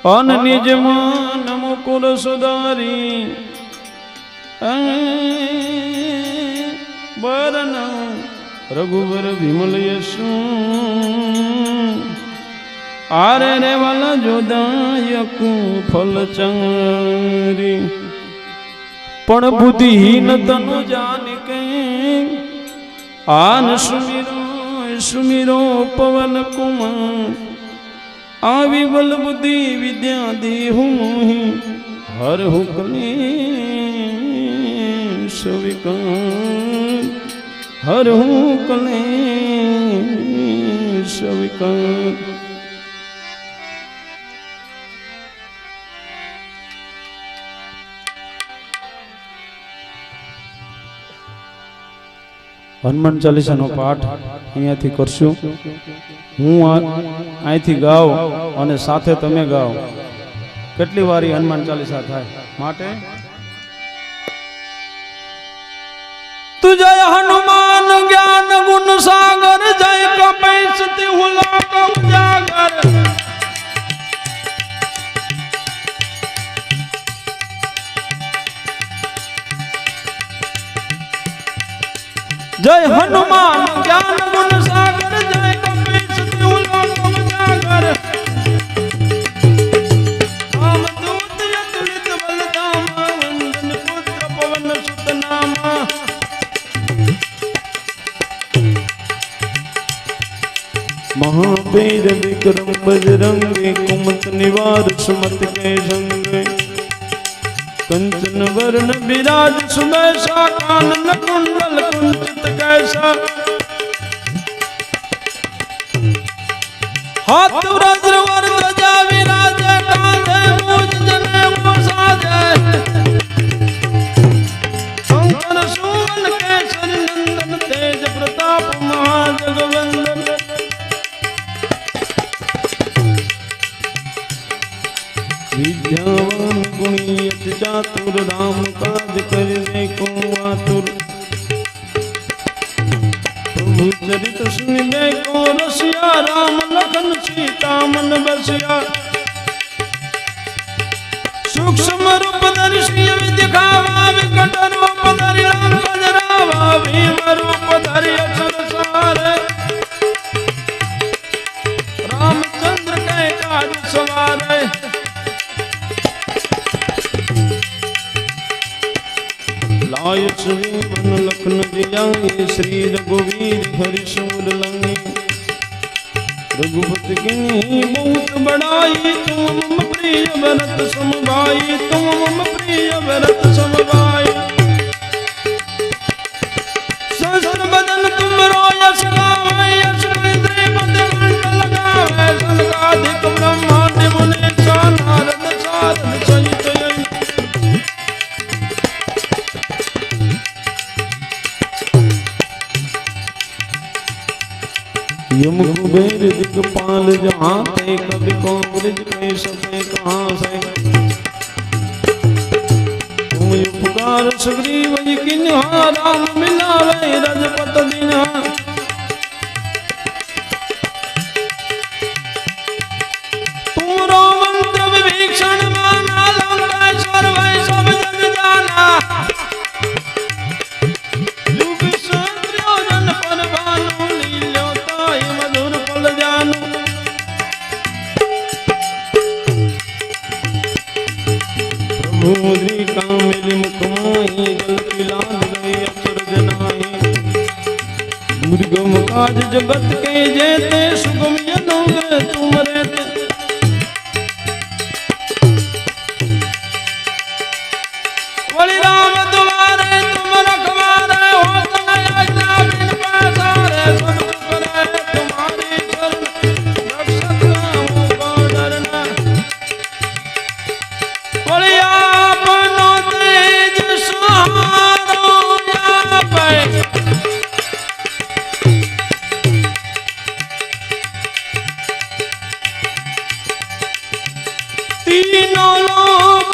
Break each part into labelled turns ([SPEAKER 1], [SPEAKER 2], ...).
[SPEAKER 1] અન નિજ મન મુકુર સુધારી બરન રઘુવર વિમલ યશુ આરે રે વાલા જોદાયકુ ફલ ચંરી પણ બુદ્ધિહીન તનુ જાન કે આન સુમિરો સુમિરો પવન કુમાર આવી બલ બુદ્ધિ વિદ્યા દેહું હર હુકલે સવિકાર હર હુકલે સવિકાર હનુમાન ચાલીસાનો પાઠ અહીંયાથી કરશું. હું અહીંથી ગાઉં અને સાથે તમે ગાઓ. કેટલી વારી હનુમાન ચાલીસા થાય માટે તું જય હનુમાન જ્ઞાન ગુણ સાગર જય કપૈસતિ હુલોક ઉજાગર જય હનુમાન જ્ઞાન ગુણ સાગર જય કપીસતિ હુલોક ઉજાગર રામ દૂત અતુલિત બલધામ વંદન પુત્ર પવન સુત નામ महावीर विक्रम बजरंगी कुमत निवार सुमत के संगे कंचन वर्ण विराज सुबैसा कानन कुंडल कुंचित कैसा हाथ वज्र वर ध्वजा विराज कांधे मूज जनेऊ साजे शंकर सुवन केसरी नंदन तेज प्रताप महाजगवंदन विद्यावान गुणियत चातुर राम काज करने को आतुर प्रभु चरित सुनने को रसिया राम लखन सीता मन बसिया सूक्ष्म रूप धरि सिय दिखावा विकट रूप धरि राम बजरावा भीम रूप धरि असुर सारे रामचंद्र के काज सवारे लाय श्री मन लखन जियाए श्री रघुवीर हरि सूर लंगी रघुपति की बहुत बड़ाई तुम मम प्रिय भरत सम भाई तुम मम प्रिय भरत सम भाई सहस्र बदन तुम रोयस गावे यश इंद्रिय पद कंठ लगावे सनकादिक ब्रह्मांड मुनीसा नारद सारद सहित यम कुबेर दिक्पाल जहाँ ते कवि को ब्रज के सके कहाँ से तुम उपकार सुग्रीव जी किन्हा राम मिलावे रजपत दीन्हा तुम रो मंत्र विभीषण माना लंकेश्वर वै सब जग जाना युग संत्रोजन पर भानु लील्यो मधुर फल जानू प्रभु मुद्री कामिली मुखमाई जल पिलाद गए असुर जनाई दुर्गम काज जगत के जेते सुगम जनोग तुम रहते बलि राम तुम्हारे तुम रखवारे होत न आज्ञा बिन पैसारे सब करे तुम्हारी शरण रक्षक रामों को डरना बलि आपनो तेज सहारो आपै तीनों लोग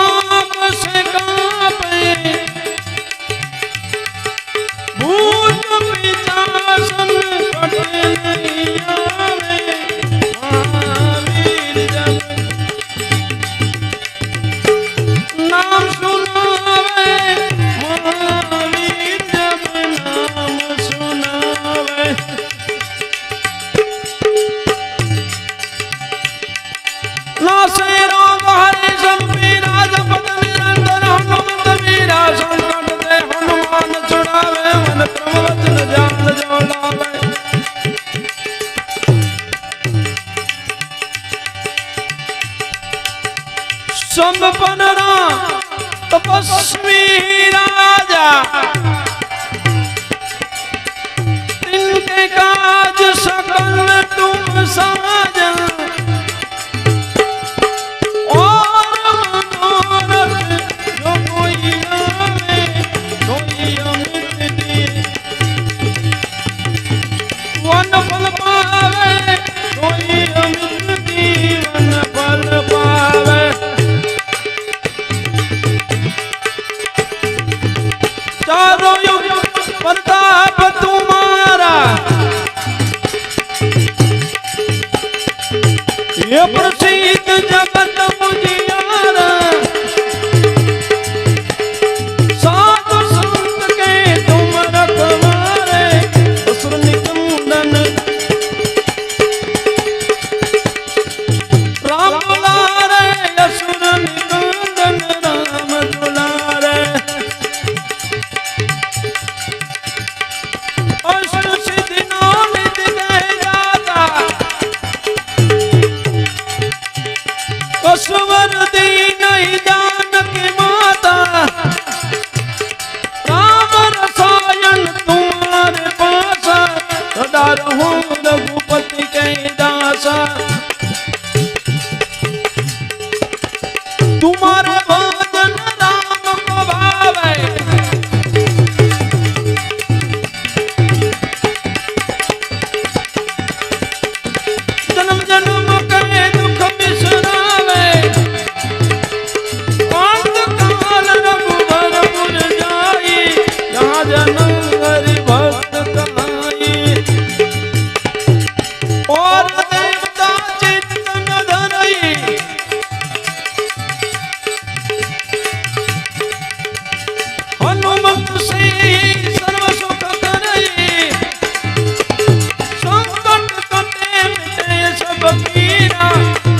[SPEAKER 1] आपसे कांपे भूत पिशाचन कटे नहीं आवे महावीर जब नासे रोग हरे सब पीरा जपत निरंतर हनुमत वीरा संकट ते हनुमान छुड़ावे मन क्रम वचन जान जो लावे संपन्ना तपस्वी राजा तिनके काज सकल तुम साजन और मनोरथ जो कोई आवे कोई अमित दे वन फल पावे कोई अमित दी वन फल पावे चारों युग प्रताप तुम्हारा ये प्रसिद्ध जगत मुजियारा साधु संत के तुम रखवारे असुर निकंदन राम दुलारे असुर निकंदन राम दुलारे अष्ट सिद्धि नाम दिखे जाता कसवर दीन जानकी माता राम रसायन तुम्हारे पास सदा रहूं रघुपति के दासा तुम्हारे भजन राम को भावे जन्म जन्म के दुख बिसरावे अंत काल रघुबर पुर जाई जहाँ जन्म हरि भक्त कहाई और देवता चित्तन धरई हनुमत से सर्व सुख करई संकट कटे मिटे सब पीरा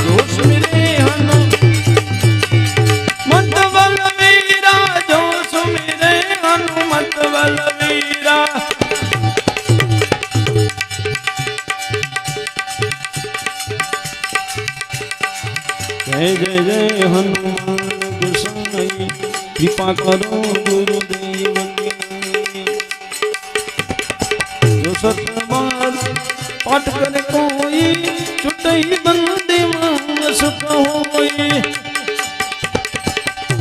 [SPEAKER 1] जो सुमिरे हनुमत बलवीरा जो सुमिरे हनुमत बलवीरा जय जय जय हनुमान गोसाई कृपा करो गुरुदेव की जो सतबार पाठ करे कोई छुटई बंदी मान सुख होई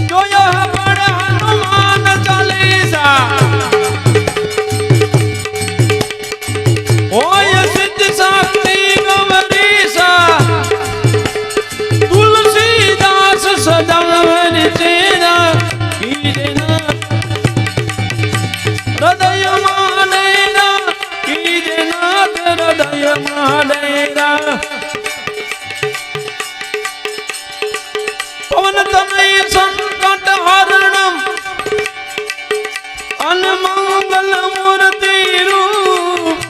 [SPEAKER 1] जो यह पढ़े हनुमान चालीसा होय सिद्ध शक्ति गौरीसा तुलसीदास सदा हरि चेरा कीजना हृदय मानेरा कीजना हृदय मानेरा पवन तनय संकट हरणम अनमंगल मूर्ति रूप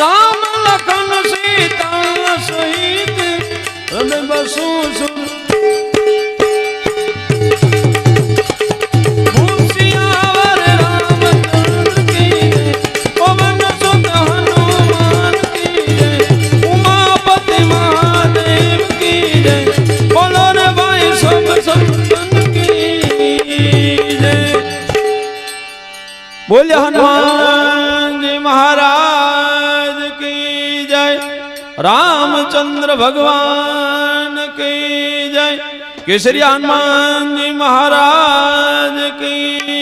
[SPEAKER 1] राम लखन सीता सहित हृदय बसु सुर सियावर रामचंद्र की जय पवन सुत हनुमान की जय उमापति महादेव की जय बोलो रे भाई सब संतन की जय बोले हनुमान जी महाराज की जय रामचंद्र भगवान की जय केसरी हनुमान जी महाराज की